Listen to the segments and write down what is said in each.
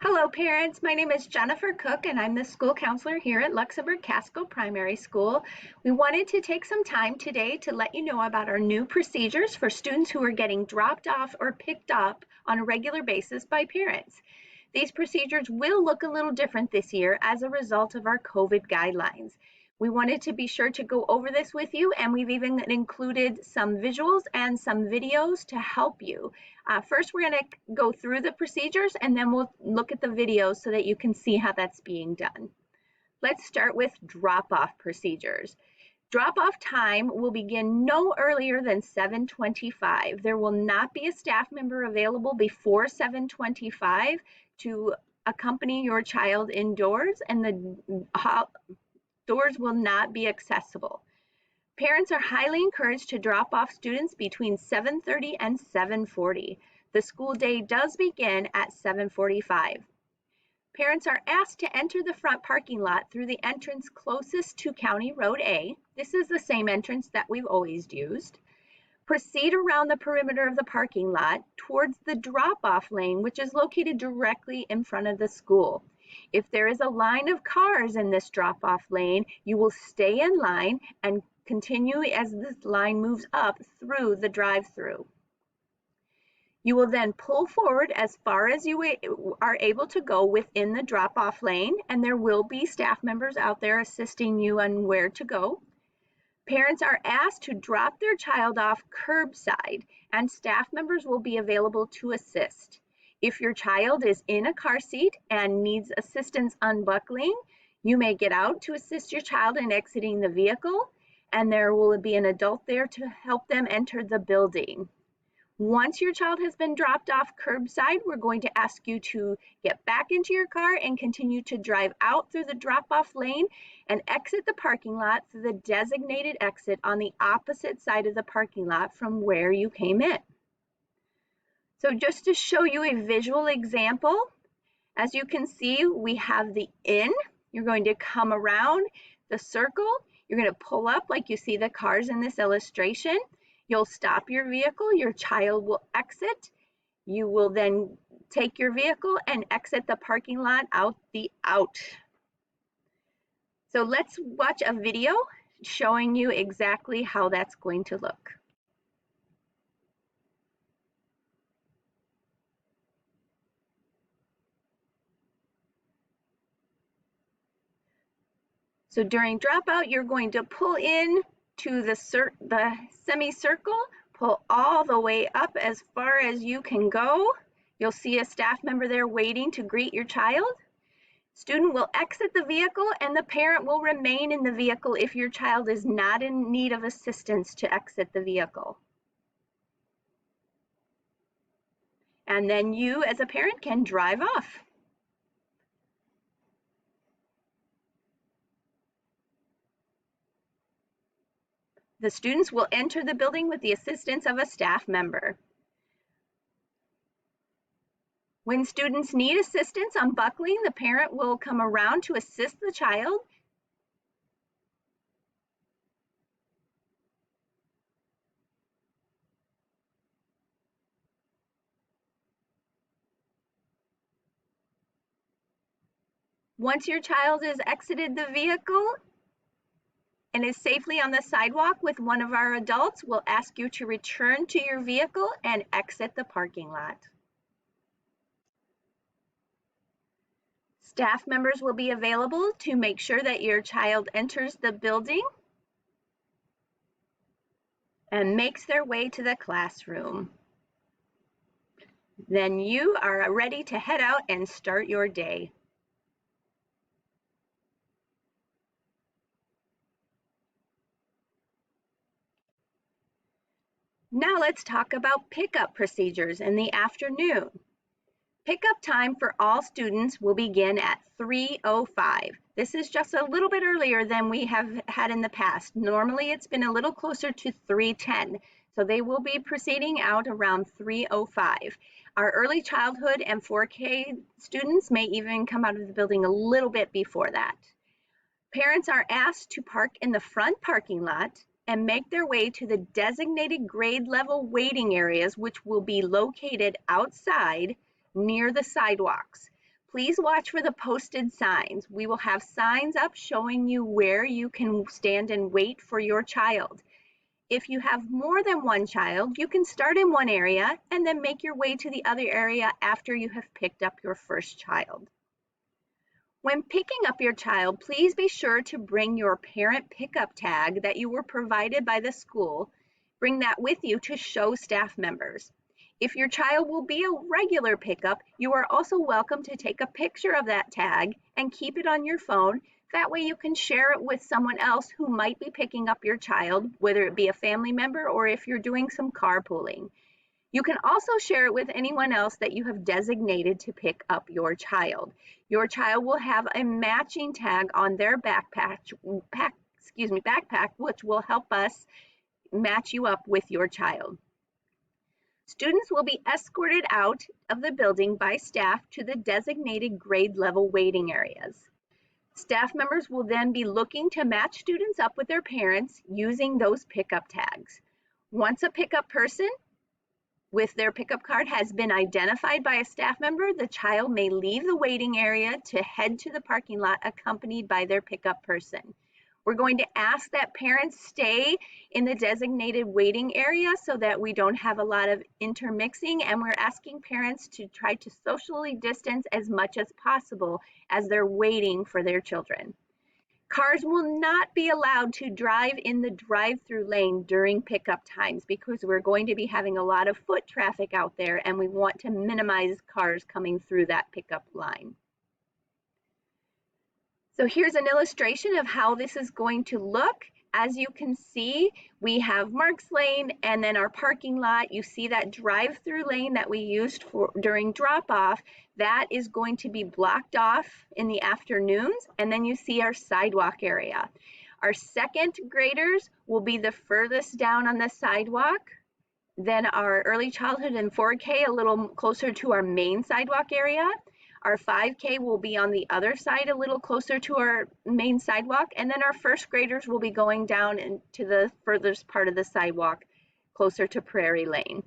Hello parents, my name is Jennifer Cook and I'm the school counselor here at Luxemburg-Casco Primary School. We wanted to take some time today to let you know about our new procedures for students who are getting dropped off or picked up on a regular basis by parents. These procedures will look a little different this year as a result of our COVID guidelines. We wanted to be sure to go over this with you, and we've even included some visuals and some videos to help you. First, we're going to go through the procedures, and then we'll look at the videos so that you can see how that's being done. Let's start with drop-off procedures. Drop-off time will begin no earlier than 7:25. There will not be a staff member available before 7:25 to accompany your child indoors, and the doors will not be accessible. Parents are highly encouraged to drop off students between 7:30 and 7:40. The school day does begin at 7:45. Parents are asked to enter the front parking lot through the entrance closest to County Road A. This is the same entrance that we've always used. Proceed around the perimeter of the parking lot towards the drop-off lane, which is located directly in front of the school. If there is a line of cars in this drop-off lane, you will stay in line and continue as this line moves up through the drive-through. You will then pull forward as far as you are able to go within the drop-off lane, and there will be staff members out there assisting you on where to go. Parents are asked to drop their child off curbside, and staff members will be available to assist. If your child is in a car seat and needs assistance unbuckling, you may get out to assist your child in exiting the vehicle, and there will be an adult there to help them enter the building. Once your child has been dropped off curbside, we're going to ask you to get back into your car and continue to drive out through the drop-off lane and exit the parking lot through the designated exit on the opposite side of the parking lot from where you came in. So just to show you a visual example, as you can see, we have the in. You're going to come around the circle. You're going to pull up like you see the cars in this illustration. You'll stop your vehicle. Your child will exit. You will then take your vehicle and exit the parking lot out the out. So let's watch a video showing you exactly how that's going to look. So during dropout, you're going to pull in to the semicircle, pull all the way up as far as you can go. You'll see a staff member there waiting to greet your child. Student will exit the vehicle and the parent will remain in the vehicle if your child is not in need of assistance to exit the vehicle. And then you as a parent can drive off. The students will enter the building with the assistance of a staff member. When students need assistance unbuckling, the parent will come around to assist the child. Once your child has exited the vehicle and is safely on the sidewalk with one of our adults, we'll ask you to return to your vehicle and exit the parking lot. Staff members will be available to make sure that your child enters the building and makes their way to the classroom. Then you are ready to head out and start your day. Now let's talk about pickup procedures in the afternoon. Pickup time for all students will begin at 3:05. This is just a little bit earlier than we have had in the past. Normally it's been a little closer to 3:10, so they will be proceeding out around 3:05. Our early childhood and 4K students may even come out of the building a little bit before that. Parents are asked to park in the front parking lot and make their way to the designated grade level waiting areas, which will be located outside near the sidewalks. Please watch for the posted signs. We will have signs up showing you where you can stand and wait for your child. If you have more than one child, you can start in one area and then make your way to the other area after you have picked up your first child. When picking up your child, please be sure to bring your parent pickup tag that you were provided by the school. Bring that with you to show staff members. If your child will be a regular pickup, you are also welcome to take a picture of that tag and keep it on your phone. That way you can share it with someone else who might be picking up your child, whether it be a family member or if you're doing some carpooling. You can also share it with anyone else that you have designated to pick up your child. Your child will have a matching tag on their backpack, which will help us match you up with your child. Students will be escorted out of the building by staff to the designated grade level waiting areas. Staff members will then be looking to match students up with their parents using those pickup tags. Once a pickup person with their pickup card has been identified by a staff member, the child may leave the waiting area to head to the parking lot accompanied by their pickup person. We're going to ask that parents stay in the designated waiting area so that we don't have a lot of intermixing, and we're asking parents to try to socially distance as much as possible as they're waiting for their children. Cars will not be allowed to drive in the drive-through lane during pickup times because we're going to be having a lot of foot traffic out there and we want to minimize cars coming through that pickup line. So here's an illustration of how this is going to look. As you can see, we have Mark's Lane and then our parking lot. You see that drive-through lane that we used during drop-off. That is going to be blocked off in the afternoons, and then you see our sidewalk area. Our second graders will be the furthest down on the sidewalk. Then our early childhood and 4K a little closer to our main sidewalk area. Our 5K will be on the other side a little closer to our main sidewalk, and then our first graders will be going down into the furthest part of the sidewalk closer to Prairie Lane.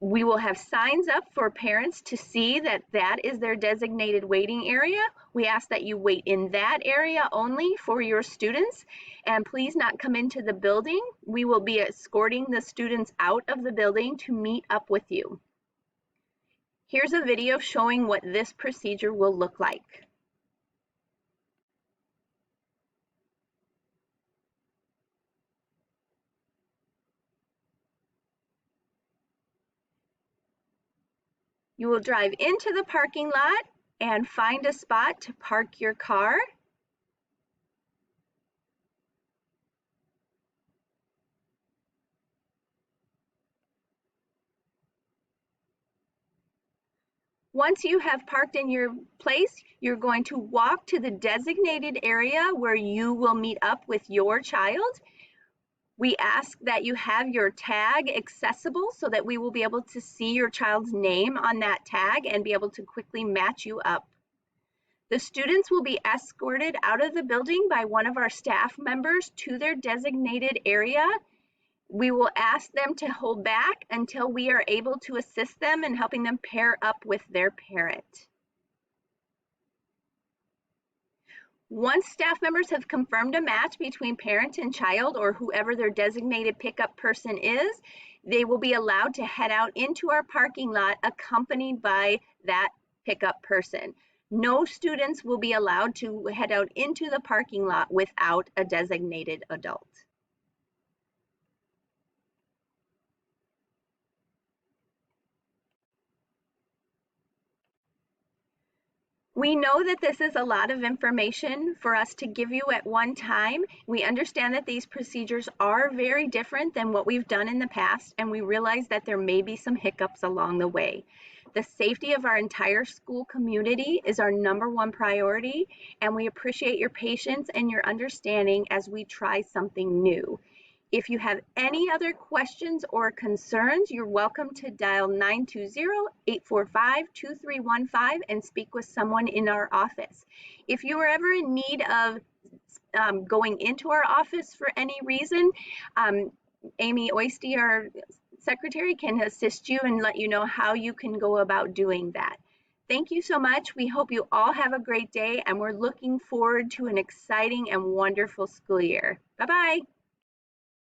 We will have signs up for parents to see that that is their designated waiting area. We ask that you wait in that area only for your students, and please not come into the building. We will be escorting the students out of the building to meet up with you. Here's a video showing what this procedure will look like. You will drive into the parking lot and find a spot to park your car. Once you have parked in your place, you're going to walk to the designated area where you will meet up with your child. We ask that you have your tag accessible so that we will be able to see your child's name on that tag and be able to quickly match you up. The students will be escorted out of the building by one of our staff members to their designated area. We will ask them to hold back until we are able to assist them in helping them pair up with their parent. Once staff members have confirmed a match between parent and child or whoever their designated pickup person is, they will be allowed to head out into our parking lot accompanied by that pickup person. No students will be allowed to head out into the parking lot without a designated adult. We know that this is a lot of information for us to give you at one time. We understand that these procedures are very different than what we've done in the past, and we realize that there may be some hiccups along the way. The safety of our entire school community is our #1 priority, and we appreciate your patience and your understanding as we try something new. If you have any other questions or concerns, you're welcome to dial 920-845-2315 and speak with someone in our office. If you are ever in need of going into our office for any reason, Amy Oisty, our secretary, can assist you and let you know how you can go about doing that. Thank you so much. We hope you all have a great day, and we're looking forward to an exciting and wonderful school year. Bye-bye.